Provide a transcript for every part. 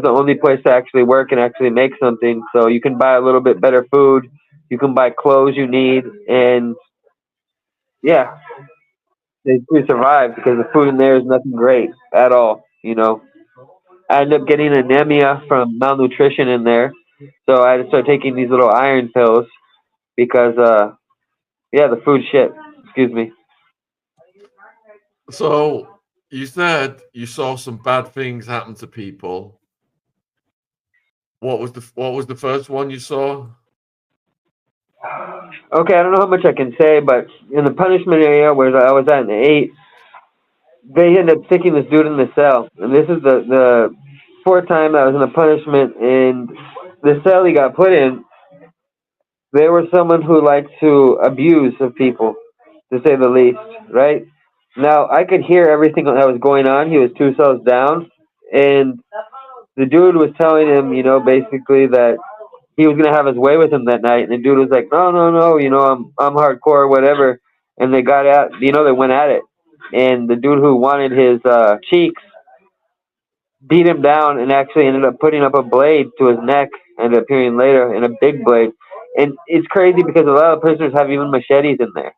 the only place to actually work and actually make something. So you can buy a little bit better food. You can buy clothes you need, and yeah, we survive because the food in there is nothing great at all. I ended up getting anemia from malnutrition in there, so I had to start taking these little iron pills because yeah, the food shit. Excuse me. So you said you saw some bad things happen to people. What was the first one you saw? Okay, I don't know how much I can say, but in the punishment area where I was at in the 8, they ended up sticking this dude in the cell, and this is the fourth time I was in the punishment. And the cell he got put in, they were someone who liked to abuse of people, to say the least. Right now, I could hear everything that was going on. He was 2 cells down, and the dude was telling him, basically that he was gonna have his way with him that night. And the dude was like, "No, no, no, I'm hardcore, whatever." And they got at, they went at it. And the dude who wanted his cheeks beat him down and actually ended up putting up a blade to his neck and appearing later in a big blade. And it's crazy because a lot of prisoners have even machetes in there.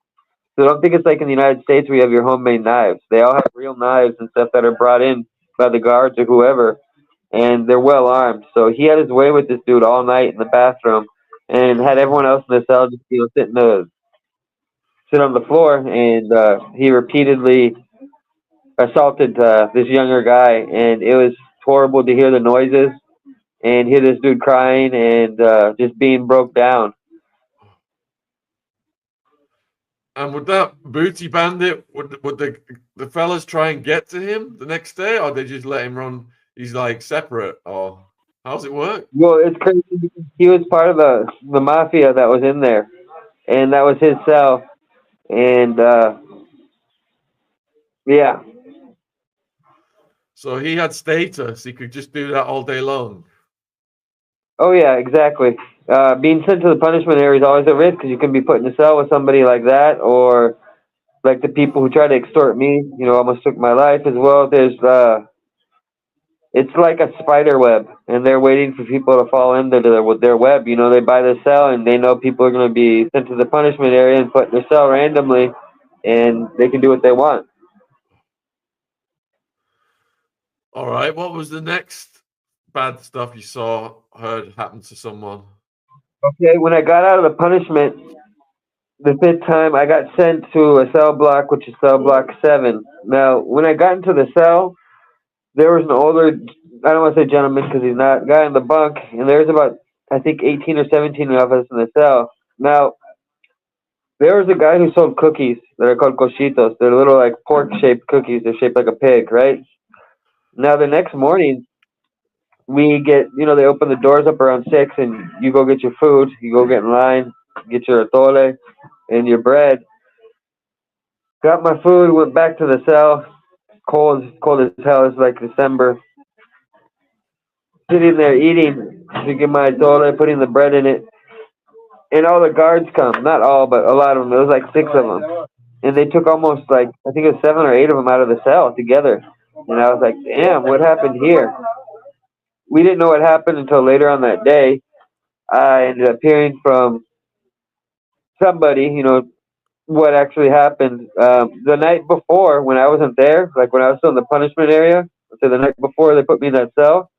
So I don't think it's like in the United States where you have your homemade knives. They all have real knives and stuff that are brought in by the guards or whoever, and they're well armed. So he had his way with this dude all night in the bathroom, and had everyone else in the cell just sit on the floor, and he repeatedly assaulted this younger guy, and it was horrible to hear the noises and hear this dude crying and just being broke down. And would that booty bandit would the fellas try and get to him the next day, or they just let him run? He's like separate, or how's it work? Well, it's crazy because he was part of the mafia that was in there, and that was his cell. And yeah, So he had status; he could just do that all day long. oh yeah, exactly. Being sent to the punishment area is always a risk because you can be put in a cell with somebody like that, or like the people who tried to extort me. Almost took my life as well. It's like a spider web, and they're waiting for people to fall into their web. They buy the cell, and they know people are going to be sent to the punishment area and put in their cell randomly, and they can do what they want. All right, what was the next bad stuff you saw, heard happen to someone? Okay, when I got out of the punishment, the fifth time, I got sent to a cell block, which is cell block 7. Now, when I got into the cell, there was an older, I don't want to say gentleman because he's not, guy in the bunk, and there's about, I think, 18 or 17 of us in the cell. Now, there was a guy who sold cookies that are called cochitos. They're little, like, pork-shaped cookies. They're shaped like a pig, right? Now, the next morning, we get, they open the doors up around 6, and you go get your food. You go get in line, get your atole and your bread. Got my food, went back to the cell. Cold as hell. It's like December. Sitting there eating, drinking my atole, putting the bread in it, and all the guards come. Not all, but a lot of them. There was like 6 of them, and they took almost like I think it was 7 or 8 of them out of the cell together. And I was like, "Damn, what happened here?" We didn't know what happened until later on that day. I ended up hearing from somebody, what actually happened. The night before, when I wasn't there, like when I was still in the punishment area, so the night before they put me in that cell,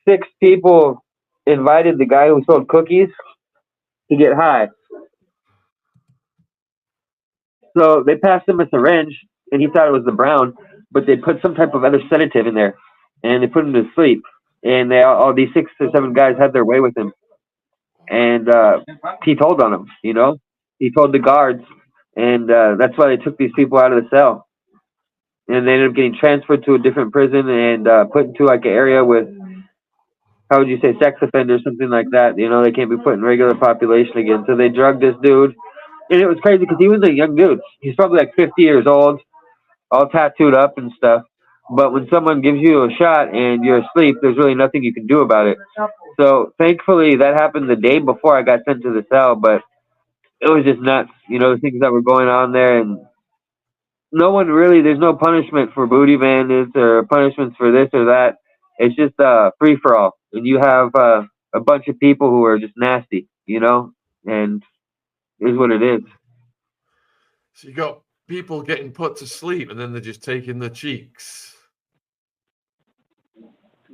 6 people invited the guy who sold cookies to get high. So they passed him a syringe, and he thought it was the brown, but they put some type of other sedative in there, and they put him to sleep. And they all these 6 or 7 guys had their way with him, and he told on them. He told the guards, and that's why they took these people out of the cell. And they ended up getting transferred to a different prison and put into like an area with, how would you say, sex offenders, something like that. They can't be put in regular population again. So they drugged this dude, and it was crazy because he was a young dude. He's probably like 50 years old, all tattooed up and stuff. But when someone gives you a shot and you're asleep, there's really nothing you can do about it. So thankfully that happened the day before I got sent to the cell, but it was just nuts, the things that were going on there. And no one really, there's no punishment for booty bandits or punishments for this or that. It's just free for all, and you have a bunch of people who are just nasty, and it is what it is. So you got people getting put to sleep and then they're just taking the cheeks.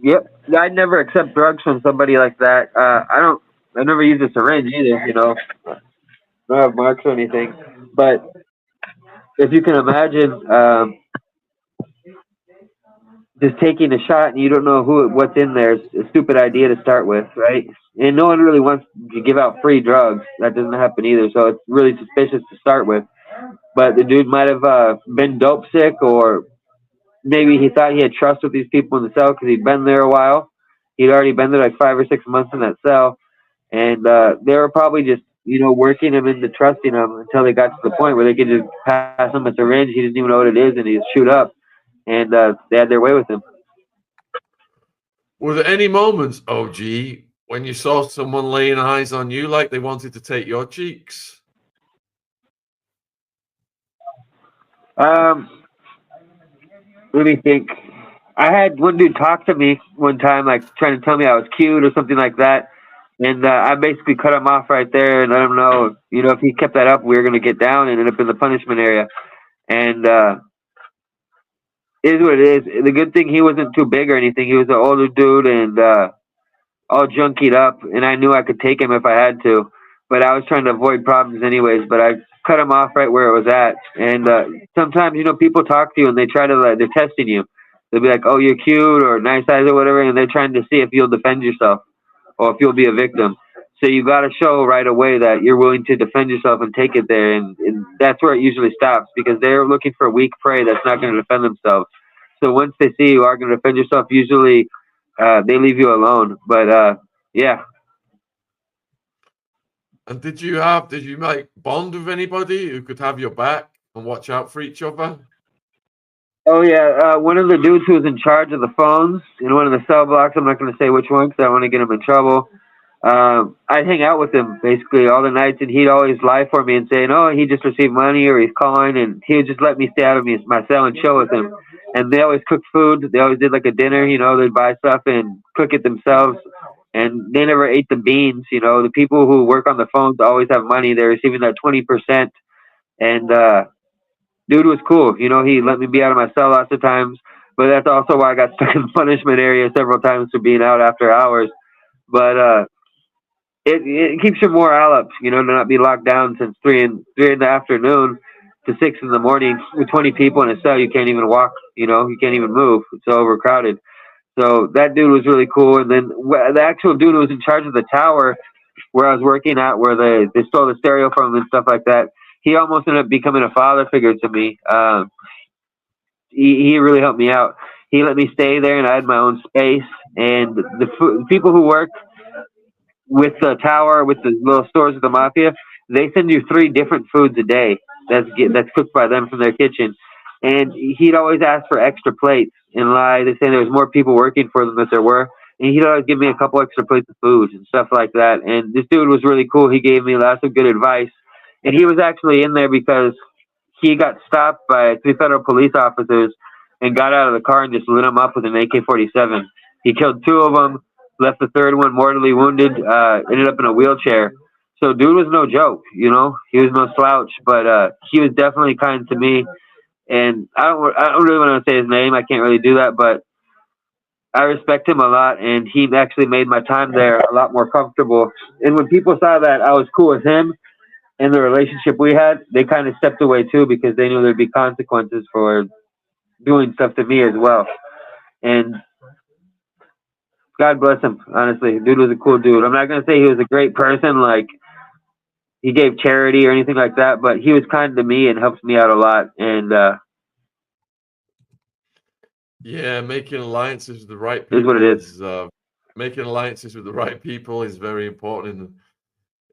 Yep. Yeah, I'd never accept drugs from somebody like that. I never use a syringe either. I don't have marks or anything. But if you can imagine, just taking a shot and you don't know what's in there is a stupid idea to start with, right? And no one really wants to give out free drugs. That doesn't happen either. So it's really suspicious to start with. But the dude might have been dope sick, or maybe he thought he had trust with these people in the cell because he'd been there a while. He'd already been there like 5 or 6 months in that cell, and they were probably just working him into trusting him until they got to the point where they could just pass him a syringe. He didn't even know what it is, and he'd shoot up, and they had their way with him. Were there any moments, OG, when you saw someone laying eyes on you like they wanted to take your cheeks? Let me think. I had one dude talk to me one time, like trying to tell me I was cute or something like that. And I basically cut him off right there and let him know, if he kept that up, we were going to get down and end up in the punishment area. And it is what it is. The good thing, he wasn't too big or anything. He was an older dude and all junkied up. And I knew I could take him if I had to. But I was trying to avoid problems anyways. But I cut him off right where it was at. And sometimes, people talk to you and they try to, they're testing you. They'll be like, oh, you're cute or nice eyes or whatever. And they're trying to see if you'll defend yourself or if you'll be a victim. So you got to show right away that you're willing to defend yourself and take it there. And that's where it usually stops, because they're looking for a weak prey that's not going to defend themselves. So once they see you are going to defend yourself, usually they leave you alone. But yeah. And did you like bond with anybody who could have your back and watch out for each other? Oh yeah, one of the dudes who was in charge of the phones in one of the cell blocks. I'm not going to say which one because I want to get him in trouble. I'd hang out with him basically all the nights, and he'd always lie for me and say, "Oh, he just received money or he's calling," and he would just let me stay out of my cell and chill with him. And they always cooked food. They always did like a dinner. They'd buy stuff and cook it themselves. And they never ate the beans. The people who work on the phones always have money. They're receiving that 20%. And dude was cool. He let me be out of my cell lots of times. But that's also why I got stuck in the punishment area several times for being out after hours. But it keeps your morale up, to not be locked down since three in the afternoon to 6 in the morning with 20 people in a cell. You can't even walk. You can't even move. It's so overcrowded. So that dude was really cool. And then the actual dude who was in charge of the tower where I was working at, where they stole the stereo from and stuff like that, he almost ended up becoming a father figure to me. He really helped me out. He let me stay there, and I had my own space. And the people who work with the tower, with the little stores of the mafia, they send you 3 different foods a day that's cooked by them from their kitchen. And he'd always ask for extra plates and lie. They say there was more people working for them than there were. And he'd always give me a couple extra plates of food and stuff like that. And this dude was really cool. He gave me lots of good advice. And he was actually in there because he got stopped by 3 federal police officers and got out of the car and just lit him up with an AK-47. He killed 2 of them, left the 3rd one mortally wounded, ended up in a wheelchair. So dude was no joke, he was no slouch, but he was definitely kind to me. And I don't really want to say his name. I can't really do that, but I respect him a lot, and he actually made my time there a lot more comfortable. And when people saw that I was cool with him and the relationship we had, they kind of stepped away too, because they knew there'd be consequences for doing stuff to me as well. And God bless him, honestly. Dude was a cool dude. I'm not going to say he was a great person, like he gave charity or anything like that, but he was kind to me and helped me out a lot. And yeah, making alliances with the right is what people it is. Making alliances with the right people is very important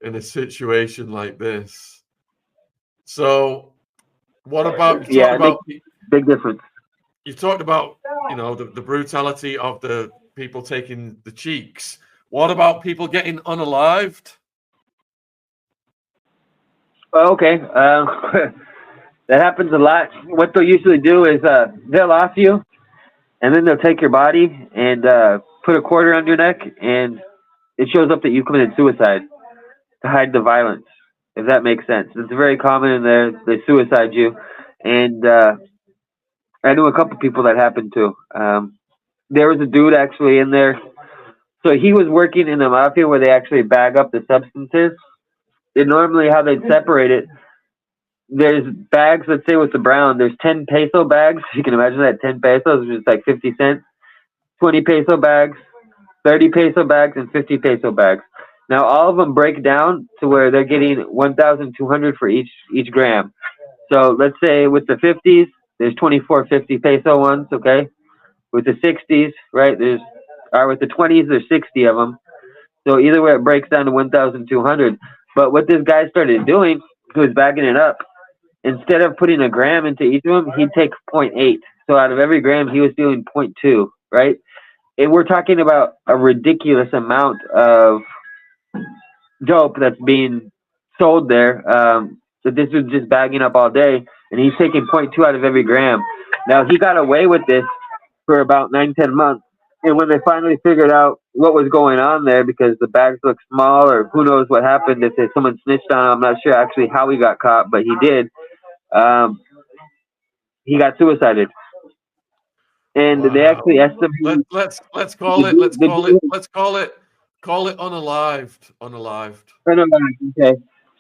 in a situation like this. So, what about you? Yeah, it makes big difference. You talked about the brutality of the people taking the cheeks. What about people getting unalived? Okay, that happens a lot. What they'll usually do is they'll off you, and then they'll take your body and put a quarter on your neck, and it shows up that you committed suicide to hide the violence. If that makes sense, it's very common in there. They suicide you, and I knew a couple people that happened to. There was a dude actually in there. So he was working in the mafia where they actually bag up the substances. And normally, how they'd separate it, there's bags, let's say with the brown, there's 10 peso bags. You can imagine that 10 pesos, which is like 50 cents, 20 peso bags, 30 peso bags, and 50 peso bags. Now, all of them break down to where they're getting 1,200 for each gram. So let's say with the 50s, there's 24 50 peso ones, okay? With the 60s, right, with the 20s, there's 60 of them. So either way, it breaks down to 1,200. But what this guy started doing, he was bagging it up. Instead of putting a gram into each of them, he'd take 0.8. So out of every gram, he was doing 0.2, right? And we're talking about a ridiculous amount of dope that's being sold there. So this was just bagging up all day, and he's taking 0.2 out of every gram. Now, he got away with this for about 9-10 months. And when they finally figured out what was going on there, because the bags looked small, or who knows what happened, if someone snitched on him, I'm not sure actually how he got caught, but he did. He got suicided, and Wow. they actually estimated. Let's call it unalived. Okay.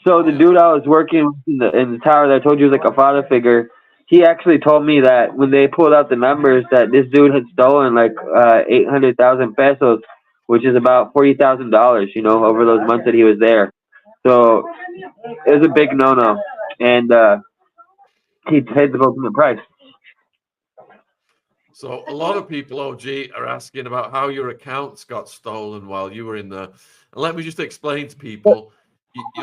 So the dude I was working with in the tower that I told you was like a father figure, he actually told me that when they pulled out the numbers, that this dude had stolen like 800,000 pesos, which is about $40,000, over those months that he was there. So it was a big no-no, and he paid the ultimate price. So a lot of people, OG, are asking about how your accounts got stolen while you were in there. And let me just explain to people.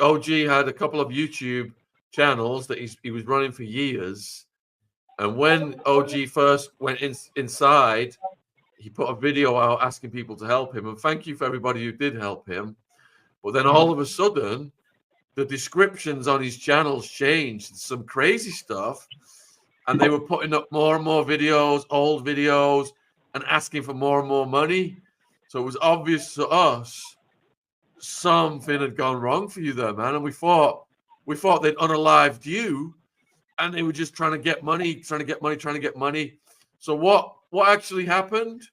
OG had a couple of YouTube channels that he was running for years. And when OG first went inside, he put a video out asking people to help him. And thank you for everybody who did help him. But then all of a sudden, the descriptions on his channels changed. Some crazy stuff. And they were putting up more and more videos, old videos, and asking for more and more money. So it was obvious to us something had gone wrong for you there, man. And we thought they'd unalived you, and they were just trying to get money. So what actually happened?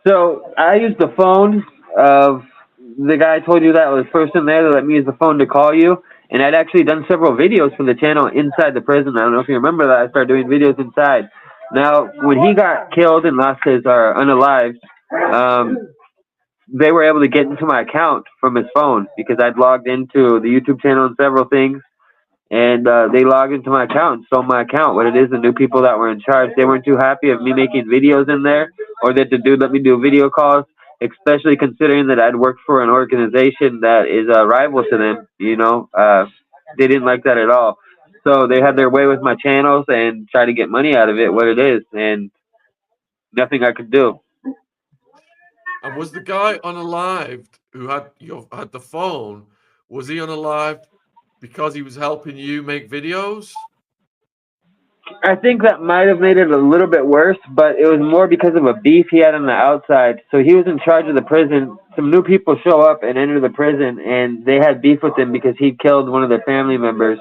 So I used the phone of the guy I told you that was first in there that let me use the phone to call you. And I'd actually done several videos for the channel inside the prison. I don't know if you remember that. I started doing videos inside. Now, when he got killed and lost his unalived, they were able to get into my account from his phone because I'd logged into the YouTube channel and several things. And they logged into my account and stole my account. What it is, the new people that were in charge, they weren't too happy of me making videos in there, or that the dude let me do video calls, especially considering that I'd worked for an organization that is a rival to them. They didn't like that at all. So they had their way with my channels and tried to get money out of it, what it is, and nothing I could do. And was the guy unalived who had the phone? Was he unalived because he was helping you make videos? I think that might have made it a little bit worse, but it was more because of a beef he had on the outside. So he was in charge of the prison. Some new people show up and enter the prison, and they had beef with him because he killed one of their family members.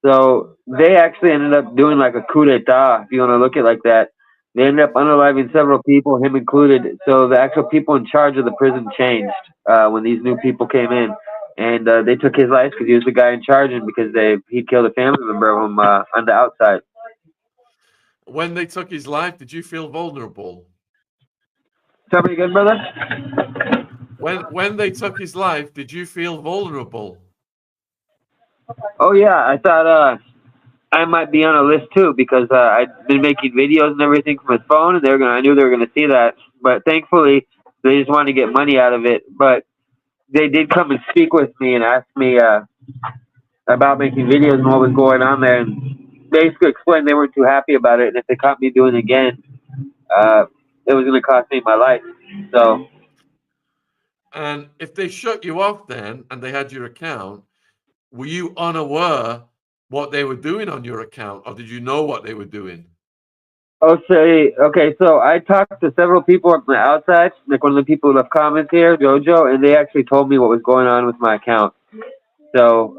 So they actually ended up doing like a coup d'etat, if you want to look at it like that. They ended up unaliving several people, him included. So the actual people in charge of the prison changed when these new people came in. And they took his life because he was the guy in charge, and because he killed a family member of him on the outside. When they took his life, did you feel vulnerable? Tell me again, brother? When they took his life, did you feel vulnerable? Oh, yeah. I thought I might be on a list, too, because I'd been making videos and everything from his phone, and I knew they were going to see that. But thankfully, they just wanted to get money out of it. But they did come and speak with me and ask me about making videos and what was going on there, and basically explained they weren't too happy about it, and if they caught me doing it again, it was going to cost me my life. So, and if they shut you off then, and they had your account, were you unaware what they were doing on your account, or did you know what they were doing? I'll say, okay, so I talked to several people on the outside, like one of the people who left comments here, Jojo, and they actually told me what was going on with my account. So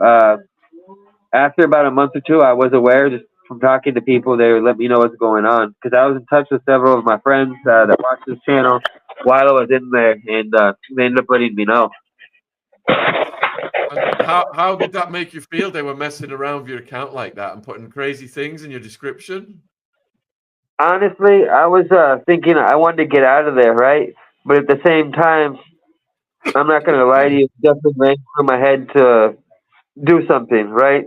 after about a month or two, I was aware just from talking to people. They would let me know what's going on because I was in touch with several of my friends that watch this channel while I was in there, and they ended up letting me know. And how did that make you feel? They were messing around with your account like that and putting crazy things in your description? Honestly, I was thinking I wanted to get out of there, right? But at the same time, I'm not going to lie to you, it definitely ran through my head to do something, right?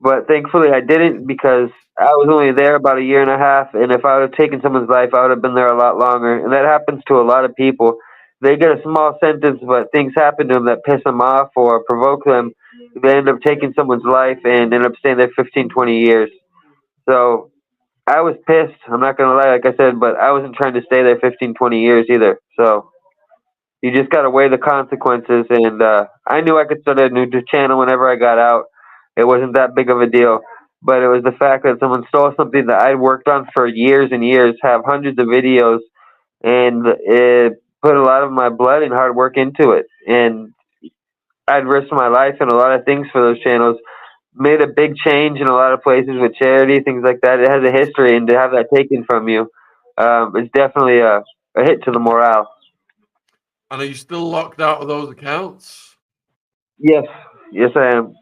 But thankfully I didn't because I was only there about a year and a half, and if I would have taken someone's life, I would have been there a lot longer. And that happens to a lot of people. They get a small sentence, but things happen to them that piss them off or provoke them. They end up taking someone's life and end up staying there 15, 20 years. So I was pissed. I'm not going to lie, like I said, but I wasn't trying to stay there 15, 20 years either. So you just got to weigh the consequences. And I knew I could start a new channel whenever I got out. It wasn't that big of a deal. But it was the fact that someone stole something that I'd worked on for years and years, have hundreds of videos, and it put a lot of my blood and hard work into it. And I'd risked my life and a lot of things for those channels. Made a big change in a lot of places with charity, things like that. It has a history, and to have that taken from you, it's definitely a hit to the morale. And are you still locked out of those accounts? Yes, yes, I am.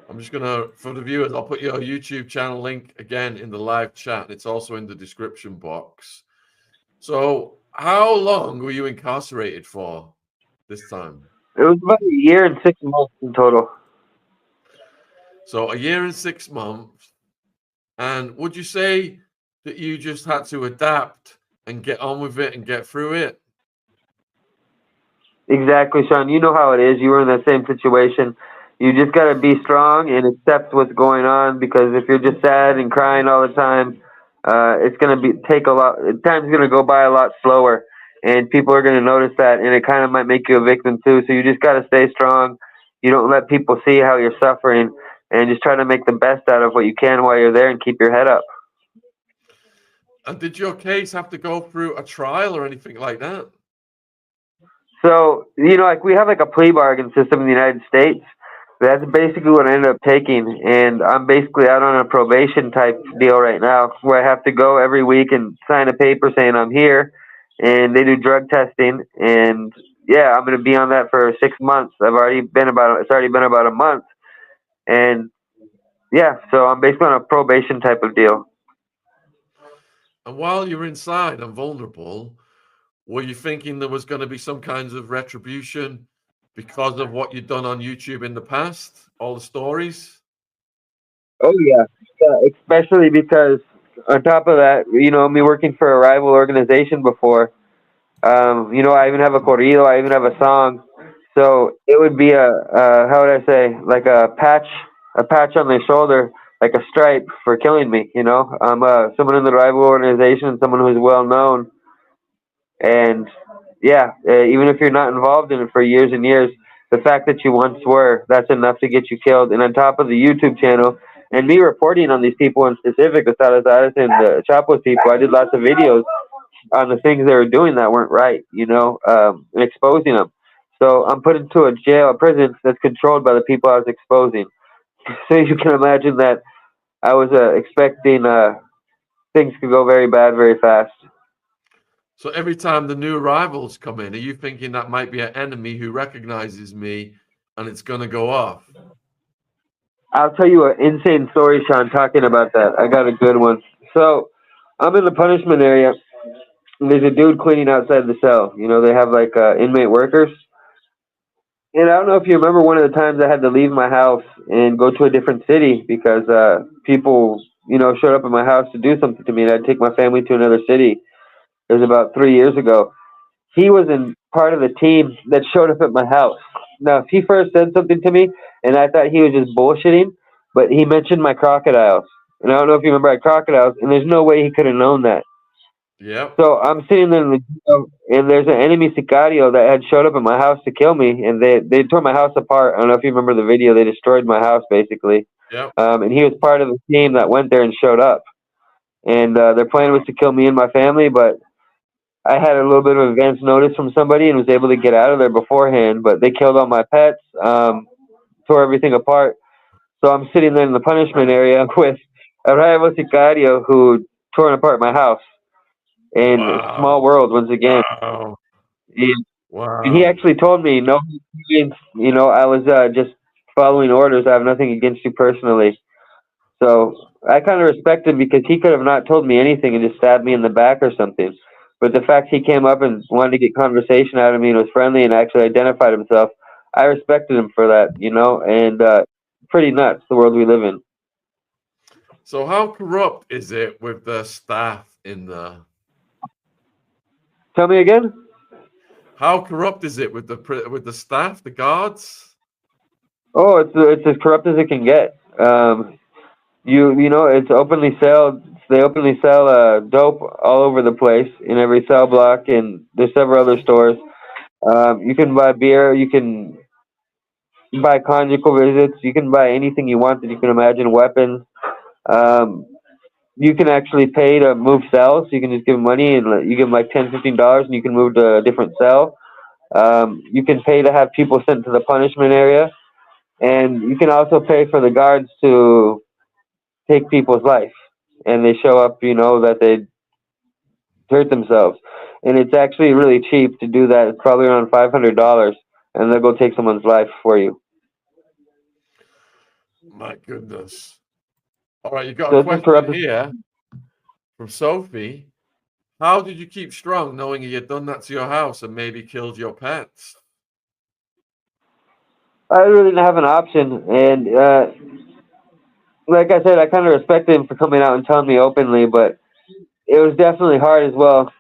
I'm just gonna, for the viewers, I'll put your YouTube channel link again in the live chat. It's also in the description box. So, how long were you incarcerated for this time? It was about a year and 6 months in total. So, a year and 6 months. And would you say that you just had to adapt and get on with it and get through it? Exactly, Sean. You know how it is. You were in that same situation. You just got to be strong and accept what's going on because if you're just sad and crying all the time, it's going to take a lot. Time's going to go by a lot slower, and people are going to notice that, and it kind of might make you a victim too. So you just got to stay strong. You don't let people see how you're suffering, and just try to make the best out of what you can while you're there and keep your head up. And did your case have to go through a trial or anything like that? So, like we have like a plea bargain system in the United States. That's basically what I ended up taking. And I'm basically out on a probation type deal right now where I have to go every week and sign a paper saying I'm here. And they do drug testing. And yeah, I'm going to be on that for 6 months. It's already been about a month. And yeah, so I'm basically on a probation type of deal. And while you're inside and vulnerable, were you thinking there was going to be some kinds of retribution because of what you'd done on YouTube in the past? All the stories? Oh, yeah. Especially because on top of that, me working for a rival organization before, I even have a corrido, I even have a song. So it would be how would I say, like a patch on my shoulder, like a stripe for killing me. I'm someone in the rival organization, someone who's well known. And yeah, even if you're not involved in it for years and years, the fact that you once were, that's enough to get you killed. And on top of the YouTube channel, and me reporting on these people in specific, the Salazar and the Chapo's people, I did lots of videos on the things they were doing that weren't right, and exposing them. So I'm put into a prison that's controlled by the people I was exposing. So you can imagine that I was expecting things could go very bad very fast. So every time the new arrivals come in, are you thinking that might be an enemy who recognizes me and it's going to go off? I'll tell you an insane story, Sean, talking about that. I got a good one. So I'm in the punishment area. And there's a dude cleaning outside the cell. They have like inmate workers. And I don't know if you remember one of the times I had to leave my house and go to a different city because people, showed up at my house to do something to me, and I'd take my family to another city. It was about 3 years ago. He was in part of the team that showed up at my house. Now, he first said something to me, and I thought he was just bullshitting, but he mentioned my crocodiles. And I don't know if you remember I had crocodiles, and there's no way he could have known that. Yep. So I'm sitting there in the jail, and there's an enemy sicario that had showed up at my house to kill me, and they tore my house apart. I don't know if you remember the video. They destroyed my house, basically. Yep. And he was part of the team that went there and showed up. and their plan was to kill me and my family. But I had a little bit of advance notice from somebody and was able to get out of there beforehand. But they killed all my pets, tore everything apart. So I'm sitting there in the punishment area with a rival sicario who tore apart my house. And small Wow. world once again. Wow. He, and he Wow. actually told me, no, I was just following orders. I have nothing against you personally. So I kind of respect him because he could have not told me anything and just stabbed me in the back or something. But the fact he came up and wanted to get conversation out of me and was friendly and actually identified himself, I respected him for that, and pretty nuts the world we live in. So how corrupt is it with the staff in the? Tell me again? How corrupt is it with the staff, the guards? Oh, it's as corrupt as it can get. It's openly sell. They openly sell dope all over the place in every cell block, and there's several other stores. You can buy beer. You can buy conjugal visits. You can buy anything you want that you can imagine. Weapons. Um, you can actually pay to move cells. You can just give them money, and you give them like $10, $15, and you can move to a different cell. You can pay to have people sent to the punishment area, and you can also pay for the guards to take people's life. And they show up, that they hurt themselves. And it's actually really cheap to do that. It's probably around $500, and they'll go take someone's life for you. My goodness. All right, you got a So it's as question corrupt as here from Sophie. How did you keep strong knowing you had done that to your house and maybe killed your pets? I really didn't have an option. And like I said, I kind of respected him for coming out and telling me openly, but it was definitely hard as well,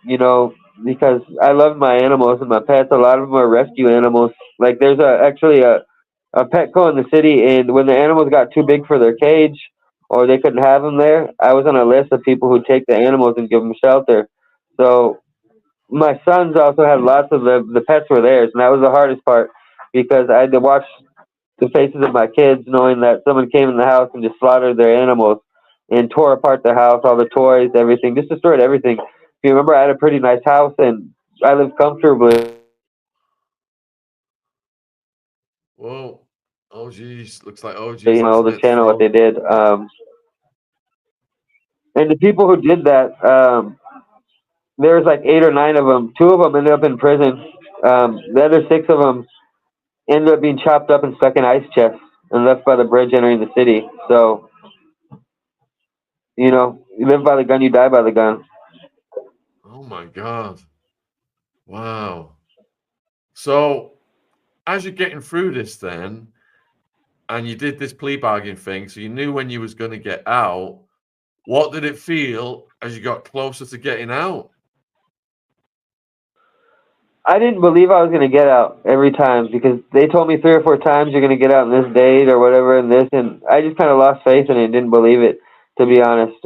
because I love my animals and my pets. A lot of them are rescue animals. Like there's actually a Petco in the city, and when the animals got too big for their cage or they couldn't have them there, I was on a list of people who take the animals and give them shelter. So my sons also had lots of the pets were theirs, and that was the hardest part because I had to watch the faces of my kids, knowing that someone came in the house and just slaughtered their animals and tore apart the house, all the toys, everything, just destroyed everything. If you remember, I had a pretty nice house and I lived comfortably. Whoa. Oh, geez. Looks like OG's You know, the internet channel what they froze. did, and the people who did that, there was like 8 or 9 of them. 2 of them ended up in prison. The other 6 of them ended up being chopped up and stuck in ice chests and left by the bridge entering the city. So, you live by the gun, you die by the gun. Oh, my God. Wow. So, as you're getting through this then, and you did this plea bargain thing, so you knew when you was going to get out, what did it feel as you got closer to getting out? I didn't believe I was going to get out every time because they told me 3 or 4 times you're going to get out in this date or whatever and this, and I just kind of lost faith in it and didn't believe it, to be honest.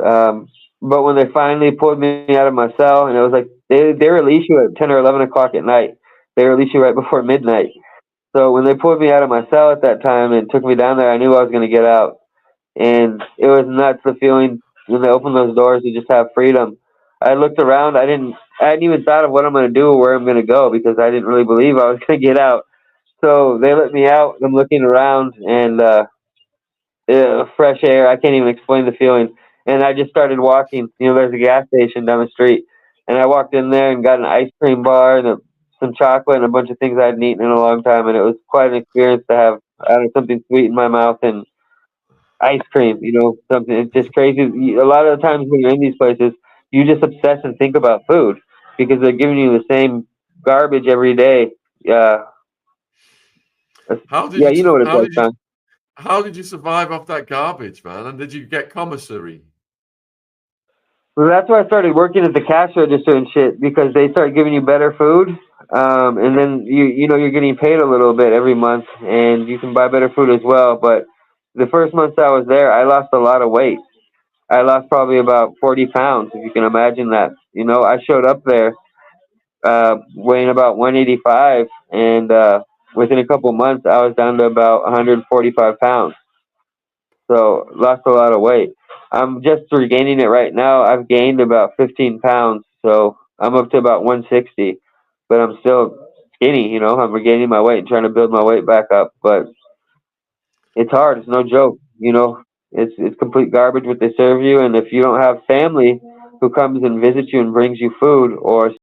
But when they finally pulled me out of my cell, and it was like they release you at 10 or 11 o'clock at night. They release you right before midnight. So when they pulled me out of my cell at that time and took me down there, I knew I was going to get out, and it was nuts the feeling when they opened those doors to just have freedom. I looked around. I hadn't even thought of what I'm going to do or where I'm going to go because I didn't really believe I was going to get out. So they let me out. I'm looking around and fresh air. I can't even explain the feeling. And I just started walking. There's a gas station down the street, and I walked in there and got an ice cream bar and some chocolate and a bunch of things I hadn't eaten in a long time. And it was quite an experience to have something sweet in my mouth and ice cream, something. It's just crazy. A lot of the times when you're in these places, you just obsess and think about food because they're giving you the same garbage every day. Yeah, How did yeah, you you know what it's how like, did you son. how did you survive off that garbage, man? And did you get commissary? Well, that's why I started working at the cash register and shit because they start giving you better food, and then you're getting paid a little bit every month, and you can buy better food as well. But the first months I was there, I lost a lot of weight. I lost probably about 40 pounds, if you can imagine that. I showed up there weighing about 185, and within a couple months, I was down to about 145 pounds. so lost a lot of weight. I'm just regaining it right now. I've gained about 15 pounds, so I'm up to about 160, but I'm still skinny. I'm regaining my weight and trying to build my weight back up, but it's hard. It's no joke. It's complete garbage what they serve you, and if you don't have family who comes and visits you and brings you food, or